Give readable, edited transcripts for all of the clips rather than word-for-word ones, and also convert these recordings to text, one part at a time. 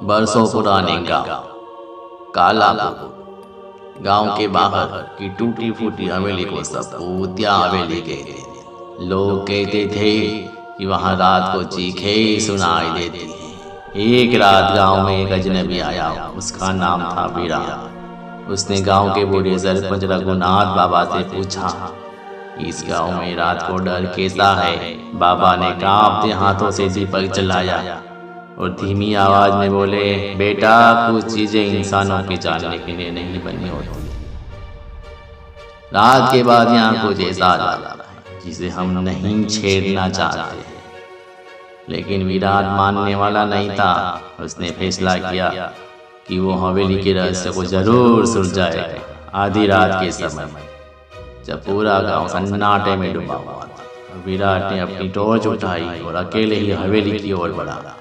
बरसों पुराने गांव कालापुर। गांव के बाहर की टूटी फूटी हवेली को सब भूतिया हवेली कहते थे। लोग कहते थे कि वहां रात को चीखें सुनाई देती हैं। एक रात गांव में एक अजनबी आया, उसका नाम था विराट। उसने गांव के बूढ़े सरपंच रघुनाथ बाबा से पूछा, इस गांव में रात को डर कैसा है? बाबा ने कांपते हाथों से दीपक जलाया और धीमी आवाज में बोले, बेटा, कुछ चीजें इंसानों के जानने के लिए नहीं बनी होती। रात के बाद यहाँ कुछ ऐसा आ जाता है जिसे हम नहीं छेड़ना चाहते। लेकिन विराट मानने वाला नहीं था। उसने फैसला किया कि वो हवेली के रहस्य को जरूर सुलझाएगा। आधी रात के समय जब पूरा गांव सन्नाटे में डूबा हुआ था, विराट ने अपनी टॉर्च उठाई और अकेले ही हवेली की ओर बढ़ा।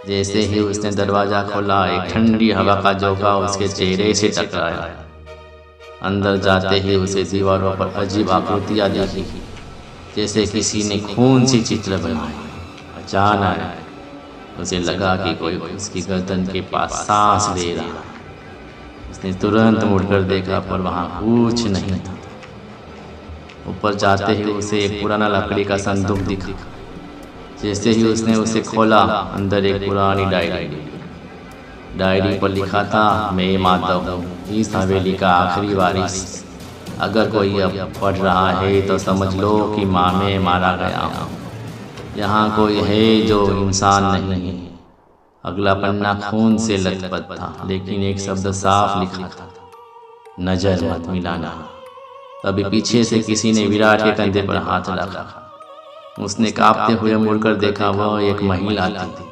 जैसे ही उसने दरवाजा खोला, एक ठंडी हवा का झोंका उसके चेहरे से टकराया। अंदर जाते ही उसे दीवारों पर अजीब आकृतियां दिखी, जैसे किसी ने खून से चित्र बनाए। अचानक उसे लगा कि कोई उसकी गर्दन के पास सांस ले रहा। उसने तुरंत मुड़कर देखा, पर वहां कुछ नहीं था। ऊपर जाते ही उसे एक पुराना लकड़ी का संदूक दिखा। जैसे ही उसने उसे खोला, अंदर एक पुरानी डायरी पर लिखा था, मैं माधव हूँ, इस हवेली का आखिरी वारिस। अगर कोई अब पढ़ रहा है तो समझ लो कि माँ में मारा गया हूँ। यहाँ कोई है जो इंसान नहीं है। अगला पन्ना खून से लथपथ था, लेकिन एक शब्द साफ लिखा था, नजर मत मिलाना। तभी पीछे से किसी ने विराट के कंधे पर हाथ रखा। उसने कांपते हुए मुड़कर देखा। वह एक महिला थी,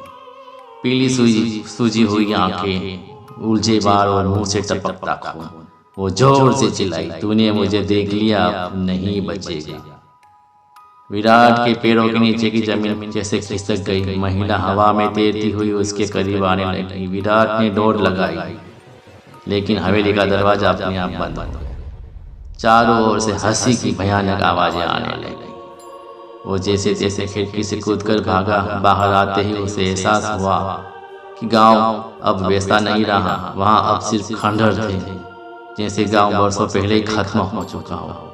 पीली सूजी हुई आंखें, उलझे बाल और मुंह से टपकता खून। वो जोर से चिल्लाई, तूने मुझे देख लिया, अब नहीं बचेगा। विराट के पैरों के नीचे की जमीन जैसे खिसक गई। महिला हवा में तैरती हुई उसके करीब आने लगी। विराट ने दौड़ लगाई, लेकिन हवेली का दरवाजा अपने आप बंद हो गया। चारों ओर से हंसी की भयानक आवाजें आने लगी। वो जैसे जैसे खिड़की से कूदकर भागा। बाहर आते ही उसे एहसास हुआ कि गांव अब वैसा नहीं रहा। वहां अब सिर्फ खंडहर थे, जैसे गांव वर्षों पहले ही खत्म हो चुका हो।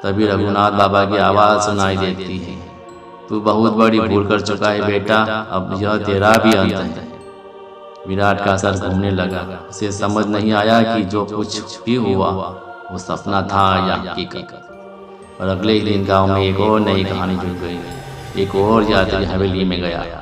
तभी रघुनाथ बाबा की आवाज़ सुनाई देती है, तू बहुत बड़ी भूल कर चुका है बेटा, अब यह तेरा भी अंत है। विराट का सर घूमने लगा। उसे समझ नहीं आया कि जो कुछ भी हुआ वो सपना था या हकीकत। और अगले ही दिन गांव में एक और नई कहानी जुड़ गई। एक और यात्री हवेली में गया।